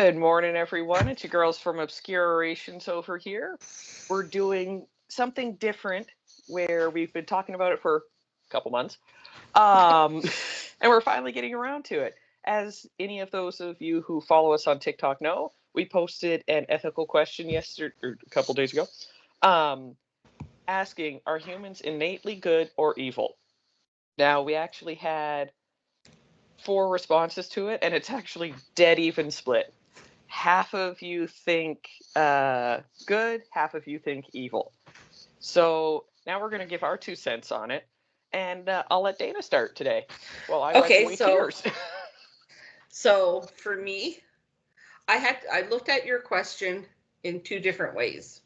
Good morning, everyone. It's your girls from Obscure Orations over here. We're doing something different where we've been talking about it for a couple months. And we're finally getting around to it. As any of those of you who follow us on TikTok know, we posted an ethical question yesterday, or a couple days ago, asking, are humans innately good or evil? Now, we actually had 4 responses to it, and it's actually dead even split. Half of you think good, half of you think evil. So now we're going to give our 2 cents on it, and I'll let Dana start today. Well, I wait to yours. So for me, I looked at your question in 2 different ways.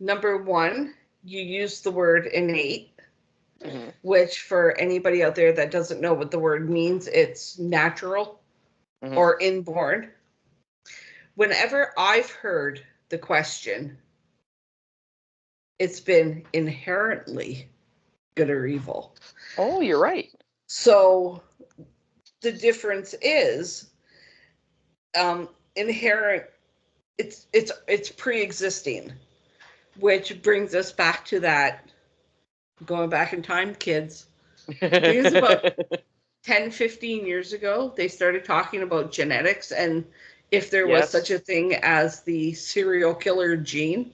Number 1, you used the word innate, which for anybody out there that doesn't know what the word means, it's natural or inborn. Whenever I've heard the question, it's been inherently good or evil. Oh, you're right. So the difference is inherent. It's pre-existing, which brings us back to that. Going back in time, kids. I think it's about 10, 15 years ago, they started talking about genetics and if there was such a thing as the serial killer gene.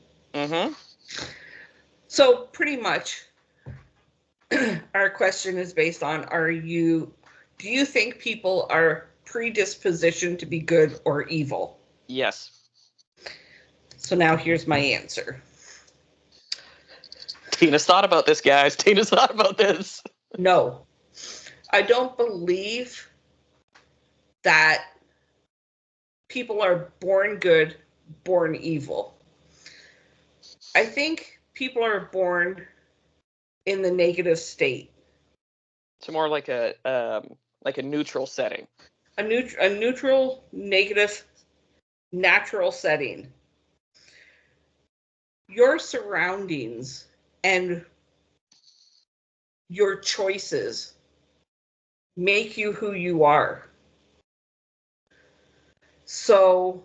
So pretty much our question is based on, do you think people are predispositioned to be good or evil? Yes. So now here's my answer. Tina's thought about this, guys. Tina's thought about this. No. I don't believe that people are born good, born evil. I think people are born in the negative state. It's more like a neutral setting. A neutral, negative, natural setting. Your surroundings and your choices make you who you are. So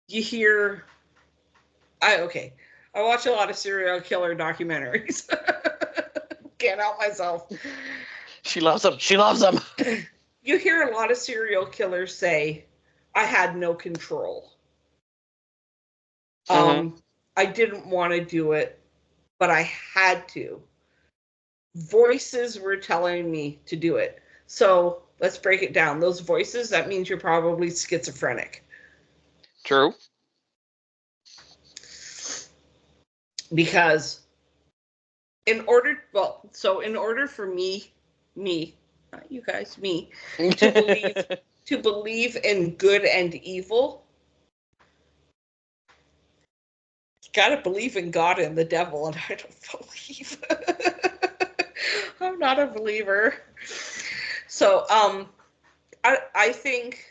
you hear, I watch a lot of serial killer documentaries. Can't help myself. She loves them. She loves them. You hear a lot of serial killers say, I had no control. I didn't want to do it, but I had to. Voices were telling me to do it. So let's break it down. Those voices, that means you're probably schizophrenic. True. Because in order for me, not you guys, me, to believe in good and evil, you gotta believe in God and the devil, and I don't believe. I'm not a believer. So I think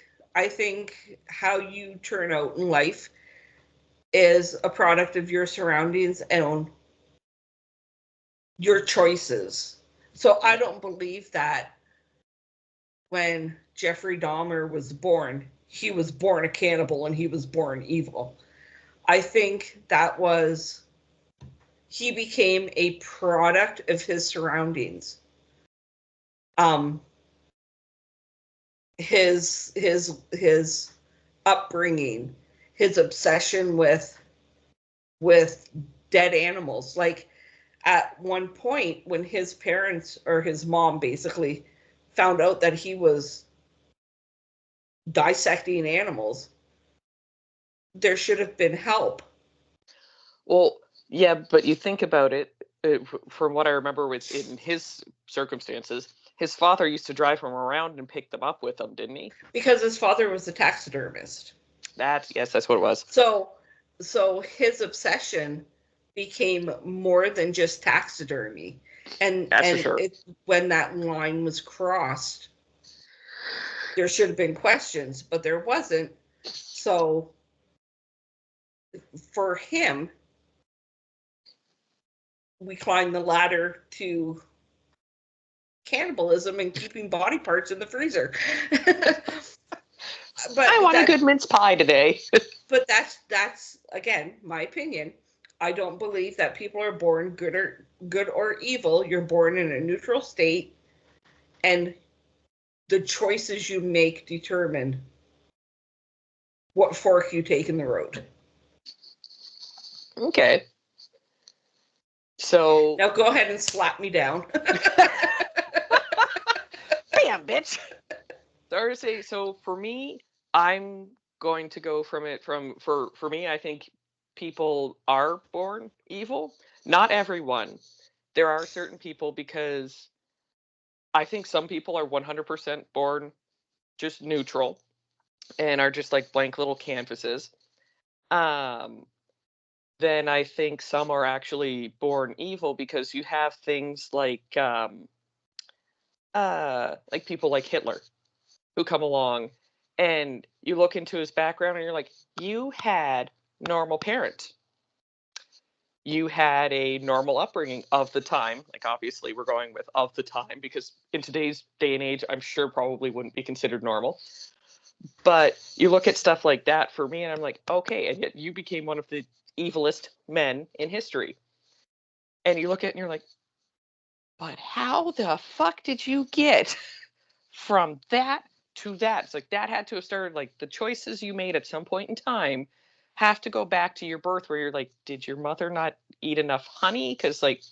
how you turn out in life is a product of your surroundings and your choices. So I don't believe that when Jeffrey Dahmer was born, he was born a cannibal and he was born evil. I think that he became a product of his surroundings. His upbringing, his obsession with dead animals. Like at one point when his parents or his mom basically found out that he was dissecting animals, there should have been help. Well, yeah, but you think about it, from what I remember in his circumstances, his father used to drive him around and pick them up with him, didn't he? Because his father was a taxidermist. That's what it was. So his obsession became more than just taxidermy. And for sure. When that line was crossed, there should have been questions, but there wasn't. So for him, we climbed the ladder to cannibalism and keeping body parts in the freezer. I want a good mince pie today. But that's again my opinion. I don't believe that people are born good or evil. You're born in a neutral state, and the choices you make determine what fork you take in the road. Okay. So now go ahead and slap me down. Bam, bitch. Thursday. So for me, I'm going to go from it for me, I think people are born evil. Not everyone. There are certain people, because I think some people are 100% born just neutral and are just like blank little canvases. Um then I think some are actually born evil, because you have things like people like Hitler who come along, and you look into his background and you're like, you had normal parents. You had a normal upbringing of the time. Like, obviously, we're going with of the time, because in today's day and age, I'm sure probably wouldn't be considered normal. But you look at stuff like that for me, and I'm like, okay, and yet you became one of the evilest men in history. And you look at it and you're like, but how the fuck did you get from that to that? It's like that had to have started, like, the choices you made at some point in time have to go back to your birth, where you're like, did your mother not eat enough honey? Because, like,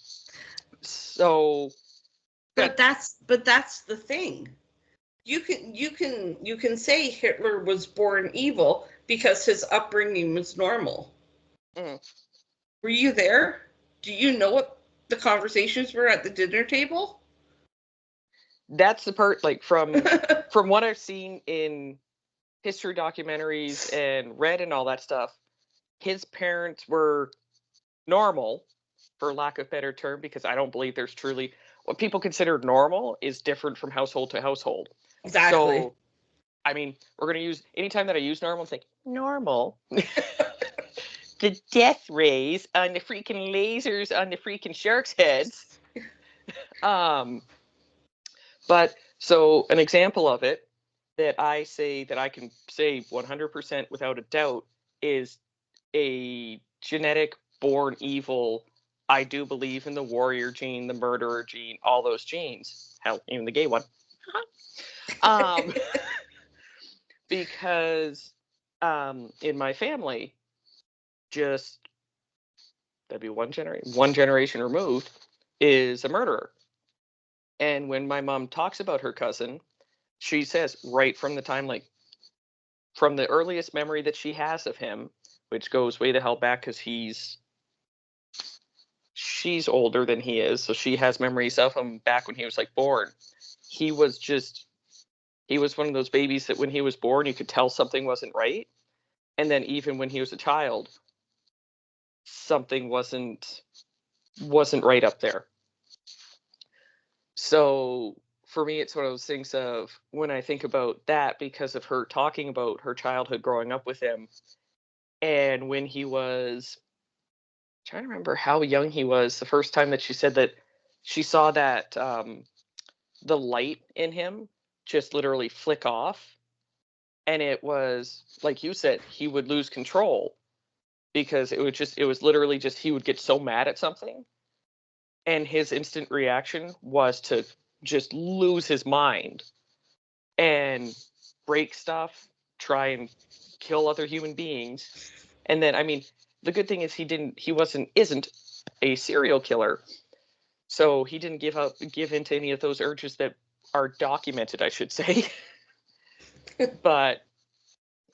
so. But that's the thing. You can say Hitler was born evil because his upbringing was normal. Mm. Were you there? Do you know what the conversations were at the dinner table? That's the part, like, from what I've seen in history documentaries and read and all that stuff, his parents were normal, for lack of a better term, because I don't believe there's truly what people consider normal is different from household to household. Exactly. So, I mean, we're going to use, anytime that I use normal, it's like, normal. The death rays on the freaking lasers on the freaking sharks' heads. But so an example of it that I say that I can say 100% without a doubt is a genetic born evil. I do believe in the warrior gene, the murderer gene, all those genes. Hell, even the gay one. Because in my family, just that'd be one generation removed, is a murderer. And when my mom talks about her cousin, she says right from the time, like, from the earliest memory that she has of him, which goes way the hell back, because she's older than he is, so she has memories of him back when he was, like, born. He was one of those babies that when he was born, you could tell something wasn't right. And then even when he was a child, something wasn't right up there. So for me, it's one of those things of, when I think about that, because of her talking about her childhood growing up with him, and when he was, trying to remember how young he was the first time that she said that she saw that the light in him just literally flick off, and it was like you said, he would lose control, because it was literally just, he would get so mad at something, and his instant reaction was to just lose his mind and break stuff, try and kill other human beings. And then, I mean, the good thing is isn't a serial killer. So he didn't give into any of those urges that are documented, I should say. But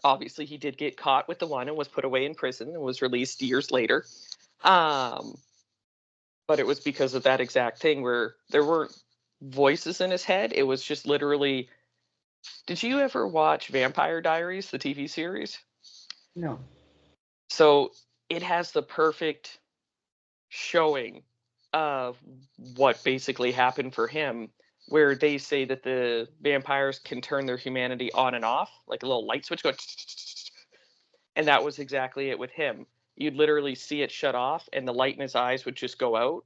obviously he did get caught with the one and was put away in prison and was released years later. But it was because of that exact thing, where there weren't voices in his head. It was just literally, did you ever watch Vampire Diaries, the TV series? No. So it has the perfect showing of what basically happened for him, where they say that the vampires can turn their humanity on and off, like a little light switch going, and that was exactly it with him. You'd literally see it shut off, and the light in his eyes would just go out,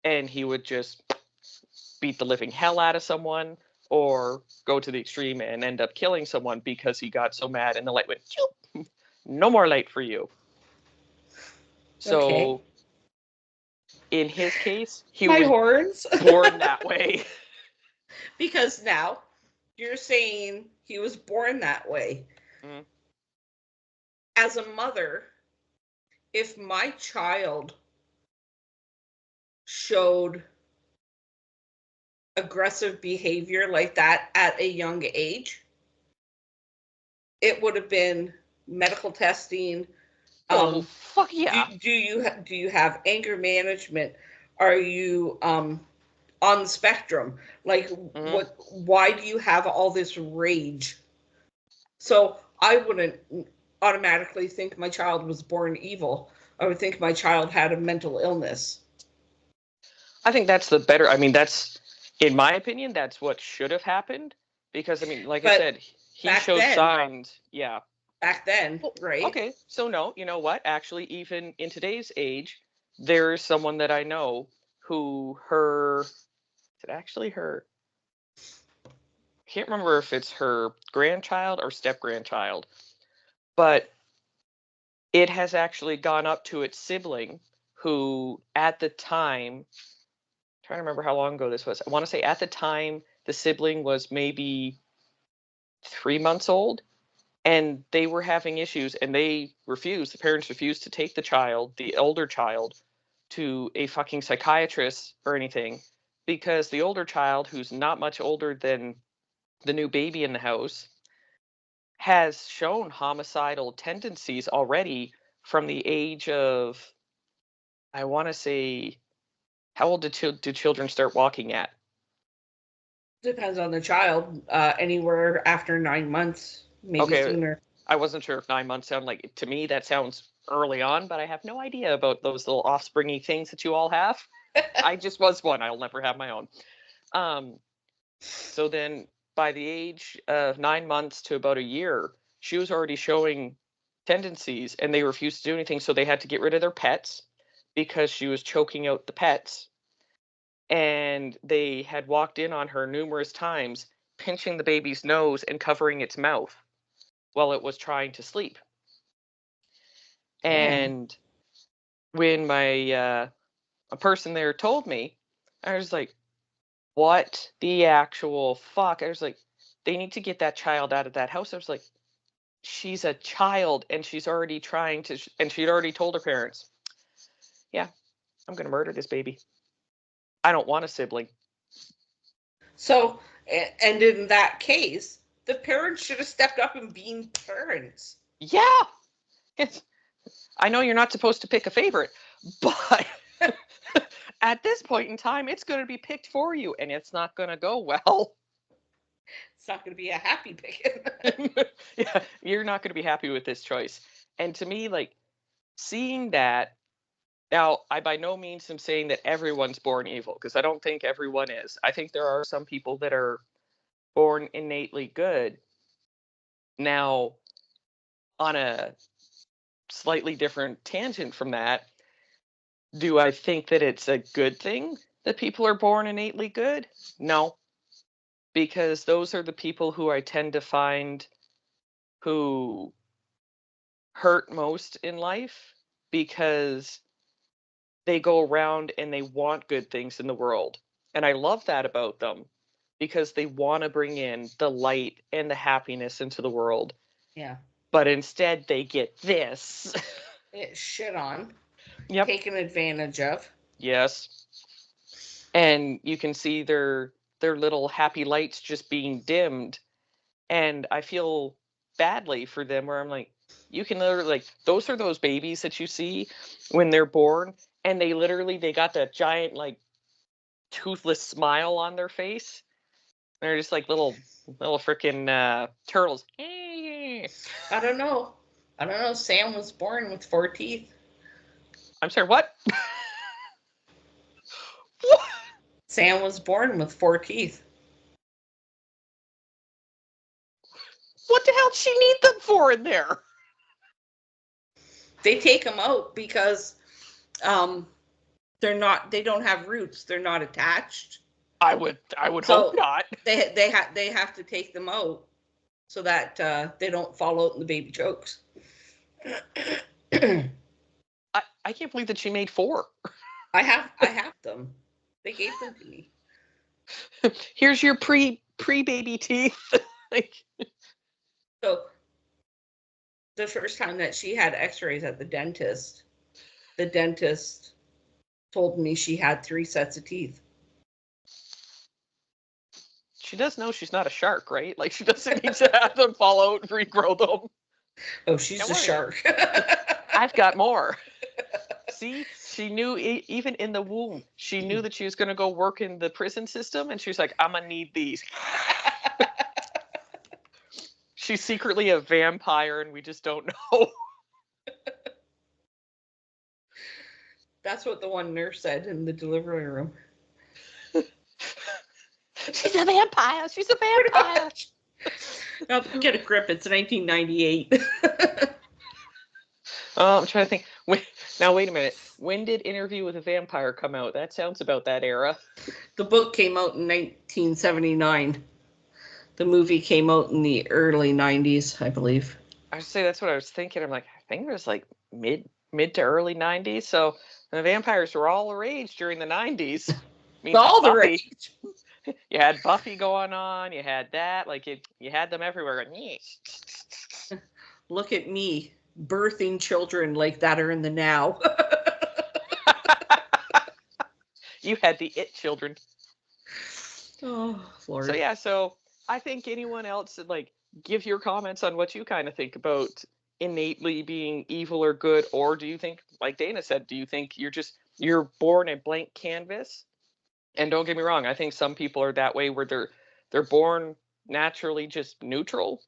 and he would just beat the living hell out of someone or go to the extreme and end up killing someone because he got so mad and the light went, no more light for you. So Okay. in his case, he My was horns. born that way. Because now you're saying he was born that way. Mm. As a mother, if my child showed aggressive behavior like that at a young age, it would have been medical testing. Oh, fuck yeah. Do you have anger management? Are you on the spectrum? Like, what? Why do you have all this rage? So I wouldn't automatically think my child was born evil. I would think my child had a mental illness. I think that's the better. I mean, that's, in my opinion, that's what should have happened. Because, I mean, like I said, he showed signs. Yeah. Back then, right? Okay, so no, you know what? Actually, even in today's age, there's someone that I know who her, I can't remember if it's her grandchild or step grandchild, but it has actually gone up to its sibling who at the time, trying to remember how long ago this was. I want to say at the time the sibling was maybe 3 months old and they were having issues and the parents refused to take the older child, to a fucking psychiatrist or anything because the older child, who's not much older than the new baby in the house, has shown homicidal tendencies already from the age of, I want to say, how old do children start walking at? Depends on the child. Anywhere after 9 months, maybe Okay, sooner. I wasn't sure if 9 months sound like, to me that sounds early on, but I have no idea about those little offspringy things that you all have. I just was one. I'll never have my own. So then by the age of 9 months to about a year, she was already showing tendencies and they refused to do anything. So they had to get rid of their pets because she was choking out the pets. And they had walked in on her numerous times, pinching the baby's nose and covering its mouth while it was trying to sleep. Damn. And when a person there told me, I was like, what the actual fuck? I was like, they need to get that child out of that house. I was like, she's a child and she's already trying to, and she'd already told her parents, yeah, I'm going to murder this baby. I don't want a sibling. So, and in that case, the parents should have stepped up and been parents. Yeah. It's, I know you're not supposed to pick a favorite, but at this point in time, it's going to be picked for you and it's not going to go well. It's not going to be a happy pick. Yeah, you're not going to be happy with this choice. And to me, like, seeing that, now, I by no means am saying that everyone's born evil, because I don't think everyone is. I think there are some people that are born innately good. Now, on a slightly different tangent from that, do I think that it's a good thing that people are born innately good? No, because those are the people who I tend to find who hurt most in life because they go around and they want good things in the world. And I love that about them because they want to bring in the light and the happiness into the world. Yeah. But instead they get this. It's shit on. Yep. Taken advantage of. Yes. And you can see their little happy lights just being dimmed. And I feel badly for them where I'm like, you can literally, like, those are those babies that you see when they're born and they got that giant like toothless smile on their face. They're just like little freaking turtles. I don't know. Sam was born with 4 teeth. I'm sorry, what? What? Sam was born with 4 teeth. What the hell does she need them for in there? They take them out because they don't have roots. They're not attached. I would hope not. They have to take them out so that they don't fall out and the baby chokes. I can't believe that she made 4. I have them. They gave them to me. Here's your pre-baby teeth. So the first time that she had x-rays at the dentist told me she had 3 sets of teeth. She does know she's not a shark, right? Like, she doesn't need to have them fall out and regrow them. Oh, she's a shark. I've got more. See, she knew even in the womb, she knew that she was going to go work in the prison system, and she was like, I'm going to need these. She's secretly a vampire, and we just don't know. That's what the one nurse said in the delivery room. She's a vampire. She's a vampire. Now, get a grip. It's 1998. I'm trying to think. Now, wait a minute. When did Interview with a Vampire come out? That sounds about that era. The book came out in 1979. The movie came out in the early 90s, I believe. I would say that's what I was thinking. I'm like, I think it was like mid to early 90s. So the vampires were all the rage during the 90s. All the rage. You had Buffy going on. You had that. Like, you had them everywhere. Look at me, birthing children like that are in the now. You had the it children. Oh, Lord. So, yeah, so I think anyone else, like, give your comments on what you kind of think about innately being evil or good, or do you think, like Dana said, do you think you're born a blank canvas? And don't get me wrong, I think some people are that way where they're born naturally just neutral,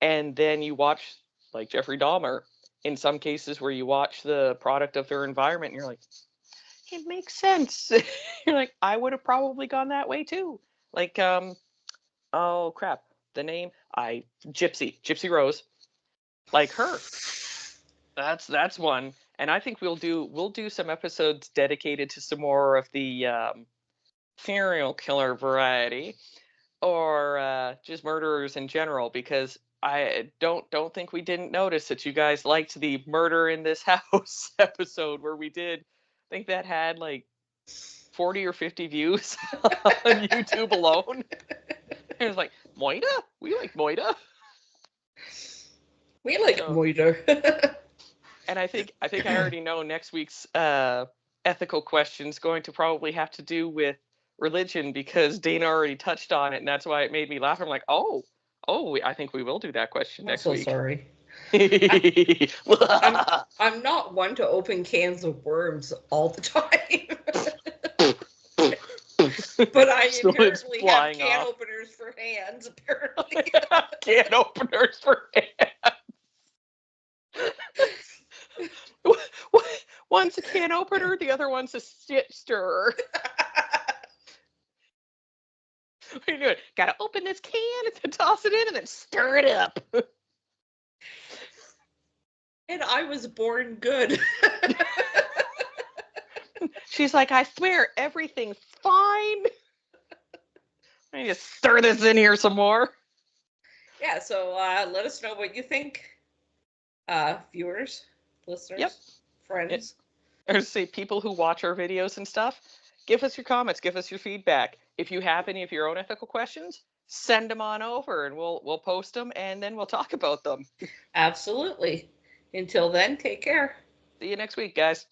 and then you watch, like Jeffrey Dahmer, in some cases where you watch the product of their environment, and you're like, it makes sense. You're like, I would have probably gone that way too. Like, oh crap, the name, Gypsy Rose, like her. That's one, and I think we'll do some episodes dedicated to some more of the serial killer variety, or just murderers in general, because I don't think we didn't notice that you guys liked the Murder in This House episode where we did. I think that had like 40 or 50 views on YouTube alone. It was like, Moida? We like Moida. We like Moida. And I think I already know next week's ethical question is going to probably have to do with religion, because Dana already touched on it, and that's why it made me laugh. I'm like, oh, I think we will do that question next week. Sorry. I'm not one to open cans of worms all the time. But I inherently have can openers for hands, apparently. Can openers for hands. One's a can opener, the other one's a stirrer. What are you doing? Gotta open this can and then toss it in and then stir it up. And I was born good. She's like, I swear, everything's fine. I need to stir this in here some more. Yeah, so let us know what you think. Viewers, listeners, friends. Or say people who watch our videos and stuff. Give us your comments. Give us your feedback. If you have any of your own ethical questions, send them on over, and we'll post them, and then we'll talk about them. Absolutely. Until then, take care. See you next week, guys.